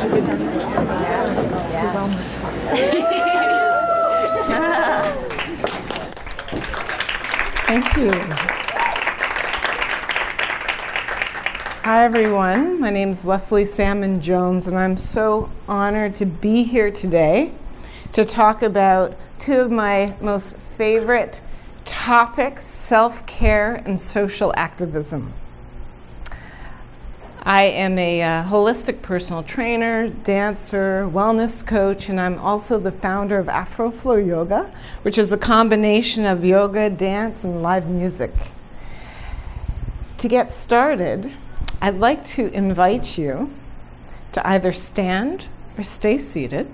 Thank you. Hi, everyone. My name is Leslie Salmon Jones, and I'm so honored to be here today to talk about two of my most favorite topics, self-care and social activism. I am a holistic personal trainer, dancer, wellness coach, and I'm also the founder of Afro-Flow Yoga, which is a combination of yoga, dance, and live music. To get started, I'd like to invite you to either stand or stay seated.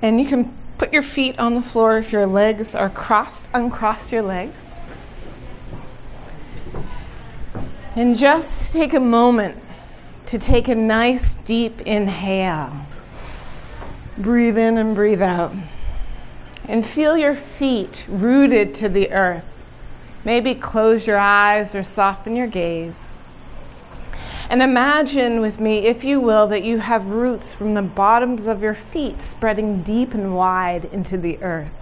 And you can put your feet on the floor if your legs are crossed, uncross your legs. And just take a moment to take a nice deep inhale. Breathe in and breathe out. And feel your feet rooted to the earth. Maybe close your eyes or soften your gaze. And imagine with me, if you will, that you have roots from the bottoms of your feet spreading deep and wide into the earth.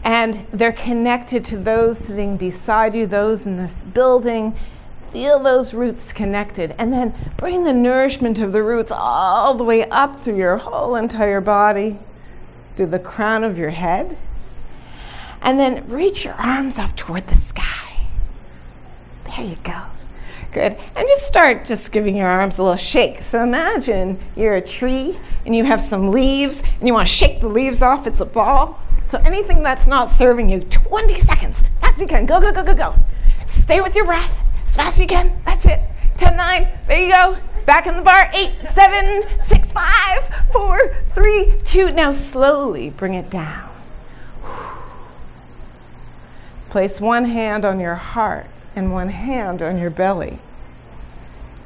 And they're connected to those sitting beside you, those in this building. Feel those roots connected, and then bring the nourishment of the roots all the way up through your whole entire body, to the crown of your head. And then reach your arms up toward the sky. There you go. Good. And just start giving your arms a little shake. So imagine you're a tree and you have some leaves and you want to shake the leaves off. It's a ball. So anything that's not serving you, 20 seconds. Fast as you can. Go, go, go, go, go. Stay with your breath. As fast as you can. That's it. 10, 9. There you go. Back in the bar. 8, 7, 6, 5, 4, 3, 2. Now slowly bring it down. Place one hand on your heart and one hand on your belly.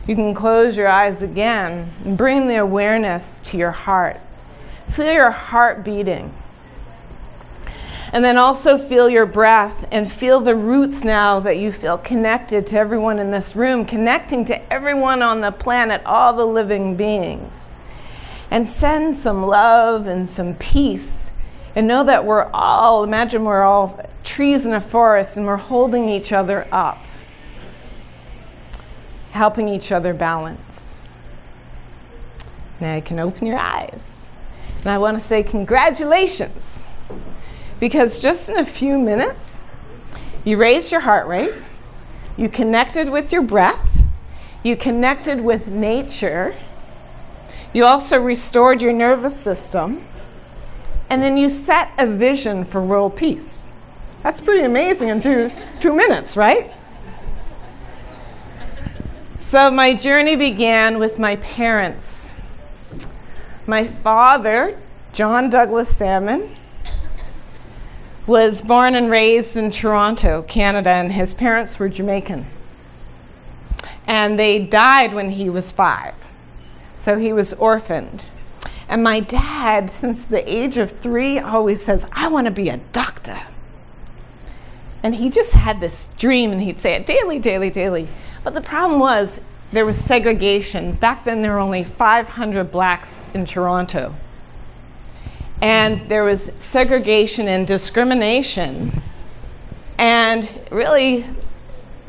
You can close your eyes again and bring the awareness to your heart. Feel your heart beating. And then also feel your breath and feel the roots now that you feel connected to everyone in this room, connecting to everyone on the planet, all the living beings. And send some love and some peace. And know that imagine we're all trees in a forest and we're holding each other up, helping each other balance. Now you can open your eyes. And I want to say congratulations. Because just in a few minutes, you raised your heart rate, you connected with your breath, you connected with nature, you also restored your nervous system, and then you set a vision for world peace. That's pretty amazing in two minutes, right? So my journey began with my parents. My father, John Douglas Salmon, was born and raised in Toronto, Canada, and his parents were Jamaican. And they died when he was 5, so he was orphaned. And my dad, since the age of 3, always says, I want to be a doctor. And he just had this dream, and he'd say it daily, daily, daily. But the problem was, there was segregation. Back then, there were only 500 blacks in Toronto. And there was segregation and discrimination. And really,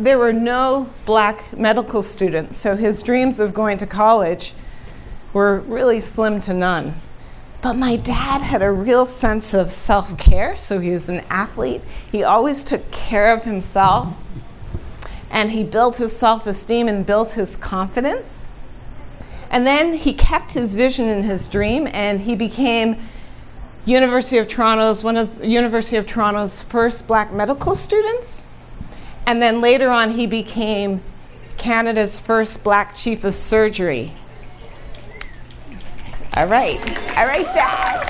there were no black medical students. So his dreams of going to college were really slim to none. But my dad had a real sense of self-care. So he was an athlete. He always took care of himself. And he built his self-esteem and built his confidence. And then he kept his vision and his dream, and he became one of University of Toronto's first black medical students. And then later on, he became Canada's first black chief of surgery. All right, Dad.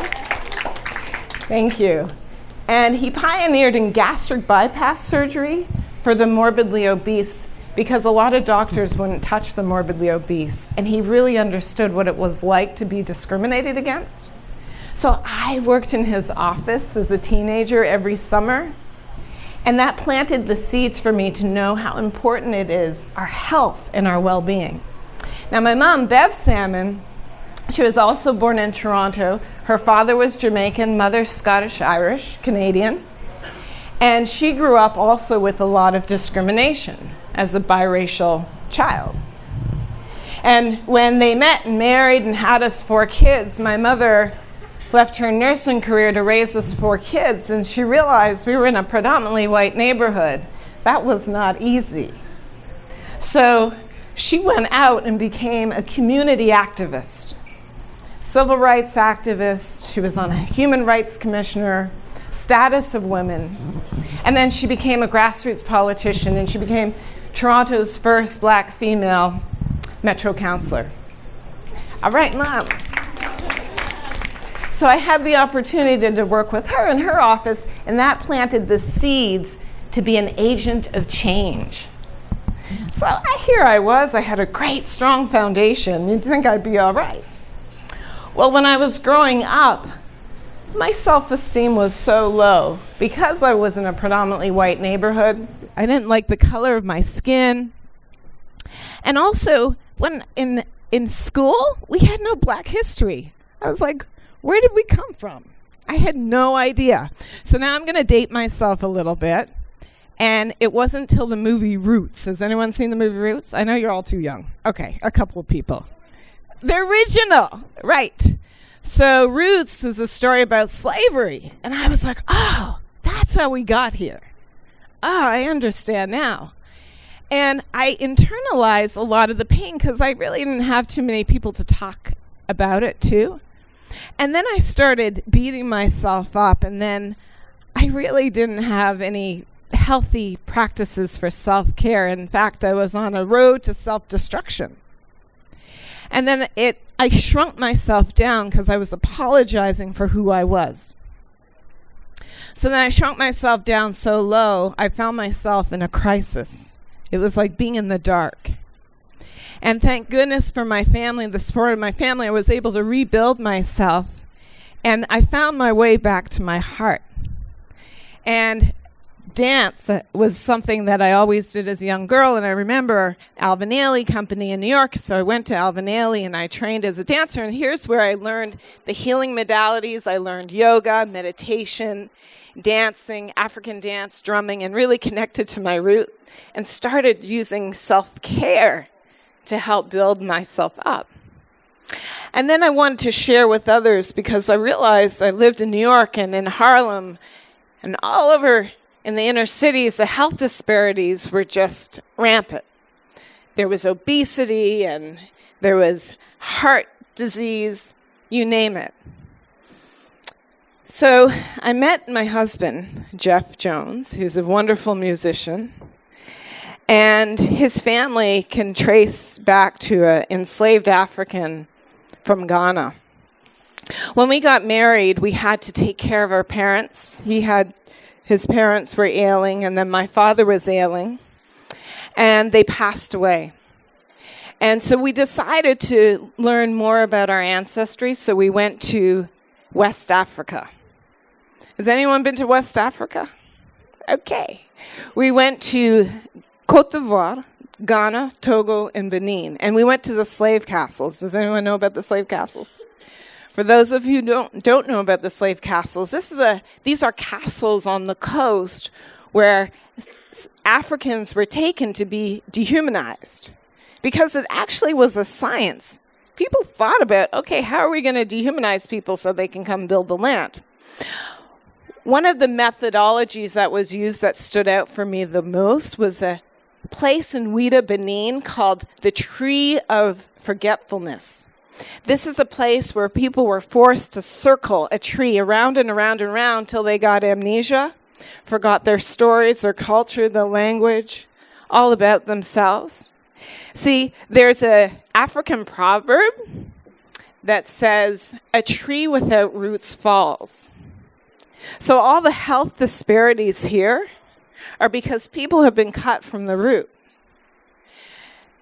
Thank you. And he pioneered in gastric bypass surgery for the morbidly obese, because a lot of doctors wouldn't touch the morbidly obese. And he really understood what it was like to be discriminated against. So I worked in his office as a teenager every summer, and that planted the seeds for me to know how important it is, our health and our well-being. Now, my mom, Bev Salmon, she was also born in Toronto. Her father was Jamaican, mother Scottish-Irish, Canadian. And she grew up also with a lot of discrimination as a biracial child. And when they met and married and had us 4 kids, my mother left her nursing career to raise us 4 kids, and she realized we were in a predominantly white neighborhood. That was not easy. So she went out and became a community activist, civil rights activist. She was on a human rights commissioner, status of women. And then she became a grassroots politician, and she became Toronto's first black female Metro councillor. All right, Mom. So I had the opportunity to work with her in her office, and that planted the seeds to be an agent of change. So here I was. I had a great, strong foundation. You'd think I'd be all right. Well, when I was growing up, my self-esteem was so low because I was in a predominantly white neighborhood. I didn't like the color of my skin. And also, when in school, we had no Black history. I was like, where did we come from? I had no idea. So now I'm going to date myself a little bit. And it wasn't till the movie Roots. Has anyone seen the movie Roots? I know you're all too young. Okay, a couple of people. The original, right. So Roots is a story about slavery. And I was like, oh, that's how we got here. Oh, I understand now. And I internalized a lot of the pain because I really didn't have too many people to talk about it to. And then I started beating myself up, and then I really didn't have any healthy practices for self-care. In fact, I was on a road to self-destruction. And then I shrunk myself down because I was apologizing for who I was. So then I shrunk myself down so low, I found myself in a crisis. It was like being in the dark. And thank goodness for my family, the support of my family, I was able to rebuild myself. And I found my way back to my heart. And dance was something that I always did as a young girl. And I remember Alvin Ailey Company in New York. So I went to Alvin Ailey and I trained as a dancer. And here's where I learned the healing modalities. I learned yoga, meditation, dancing, African dance, drumming, and really connected to my root and started using self-care to help build myself up. And then I wanted to share with others because I realized I lived in New York and in Harlem and all over in the inner cities, the health disparities were just rampant. There was obesity and there was heart disease, you name it. So I met my husband, Jeff Jones, who's a wonderful musician. And his family can trace back to an enslaved African from Ghana. When we got married, we had to take care of our parents. His parents were ailing, and then my father was ailing, and they passed away. And so we decided to learn more about our ancestry, so we went to West Africa. Has anyone been to West Africa? Okay. We went to Côte d'Ivoire, Ghana, Togo, and Benin. And we went to the slave castles. Does anyone know about the slave castles? For those of you who don't know about the slave castles, these are castles on the coast where Africans were taken to be dehumanized because it actually was a science. People thought about, okay, how are we going to dehumanize people so they can come build the land? One of the methodologies that was used that stood out for me the most was a place in Ouidah, Benin called the Tree of Forgetfulness. This is a place where people were forced to circle a tree around and around and around till they got amnesia, forgot their stories, their culture, their language, all about themselves. See, there's an African proverb that says, a tree without roots falls. So all the health disparities here are because people have been cut from the root.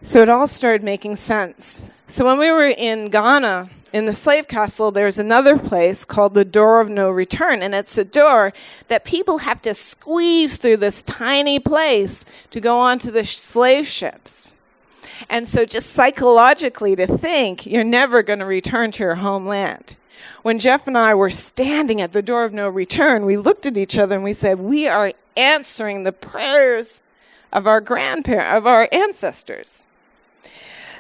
So it all started making sense. So when we were in Ghana, in the slave castle, there's another place called the Door of No Return. And it's a door that people have to squeeze through this tiny place to go onto the slave ships. And so just psychologically to think you're never going to return to your homeland. When Jeff and I were standing at the door of no return, we looked at each other and we said, we are answering the prayers of our ancestors.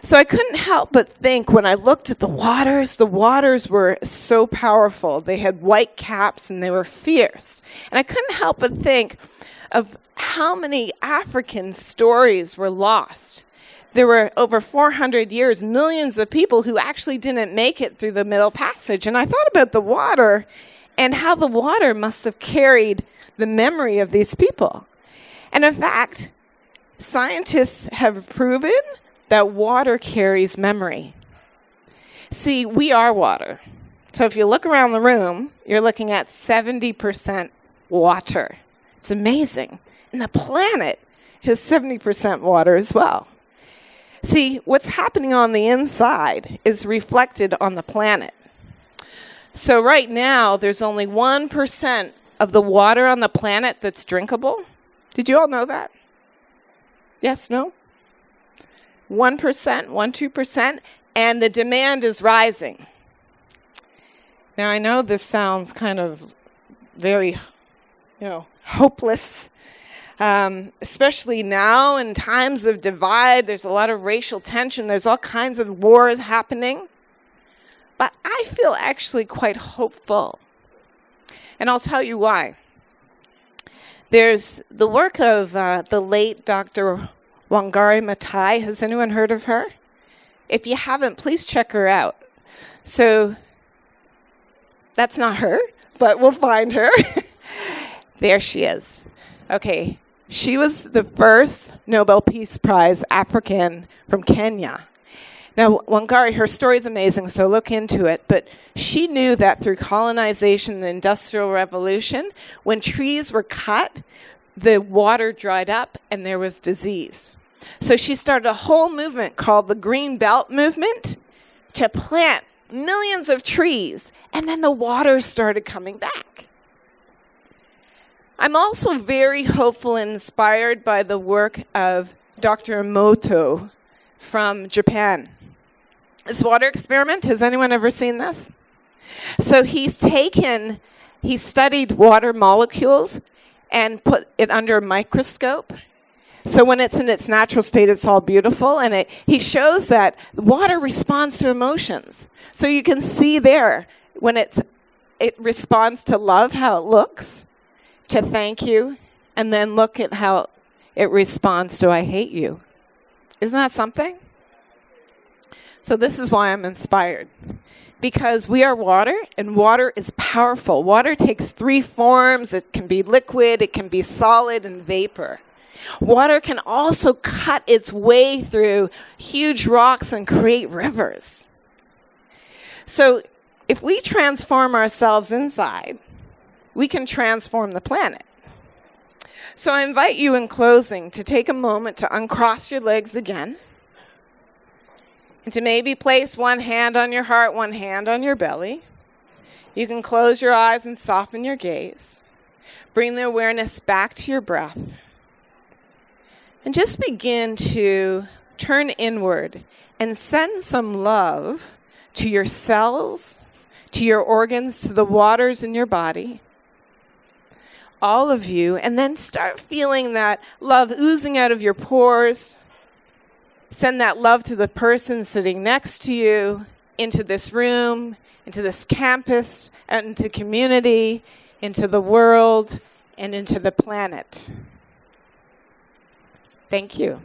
So I couldn't help but think when I looked at the waters were so powerful. They had white caps and they were fierce. And I couldn't help but think of how many African stories were lost. There were over 400 years, millions of people who actually didn't make it through the Middle Passage. And I thought about the water and how the water must have carried the memory of these people. And in fact, scientists have proven that water carries memory. See, we are water. So if you look around the room, you're looking at 70% water. It's amazing. And the planet is 70% water as well. See, what's happening on the inside is reflected on the planet. So right now, there's only 1% of the water on the planet that's drinkable. Did you all know that? Yes, no? 1%, 2%, and the demand is rising. Now, I know this sounds kind of very, hopeless, especially now in times of divide. There's a lot of racial tension. There's all kinds of wars happening. But I feel actually quite hopeful. And I'll tell you why. There's the work of the late Dr. Wangari Maathai. Has anyone heard of her? If you haven't, please check her out. So that's not her, but we'll find her. There she is. Okay, she was the first Nobel Peace Prize African from Kenya. Now, Wangari, her story is amazing, so look into it. But she knew that through colonization and the Industrial Revolution, when trees were cut, the water dried up and there was disease. So she started a whole movement called the Green Belt Movement to plant millions of trees, and then the water started coming back. I'm also very hopeful and inspired by the work of Dr. Emoto from Japan. This water experiment, has anyone ever seen this? So he studied water molecules and put it under a microscope. So when it's in its natural state, it's all beautiful. And he shows that water responds to emotions. So you can see there when it responds to love, how it looks, to thank you, and then look at how it responds to I hate you. Isn't that something? So this is why I'm inspired. Because we are water, and water is powerful. Water takes 3 forms. It can be liquid, it can be solid, and vapor. Water can also cut its way through huge rocks and create rivers. So if we transform ourselves inside, we can transform the planet. So I invite you in closing to take a moment to uncross your legs again, and to maybe place one hand on your heart, one hand on your belly. You can close your eyes and soften your gaze. Bring the awareness back to your breath. And just begin to turn inward and send some love to your cells, to your organs, to the waters in your body. All of you. And then start feeling that love oozing out of your pores. Send that love to the person sitting next to you, into this room, into this campus, and into community, into the world, and into the planet. Thank you.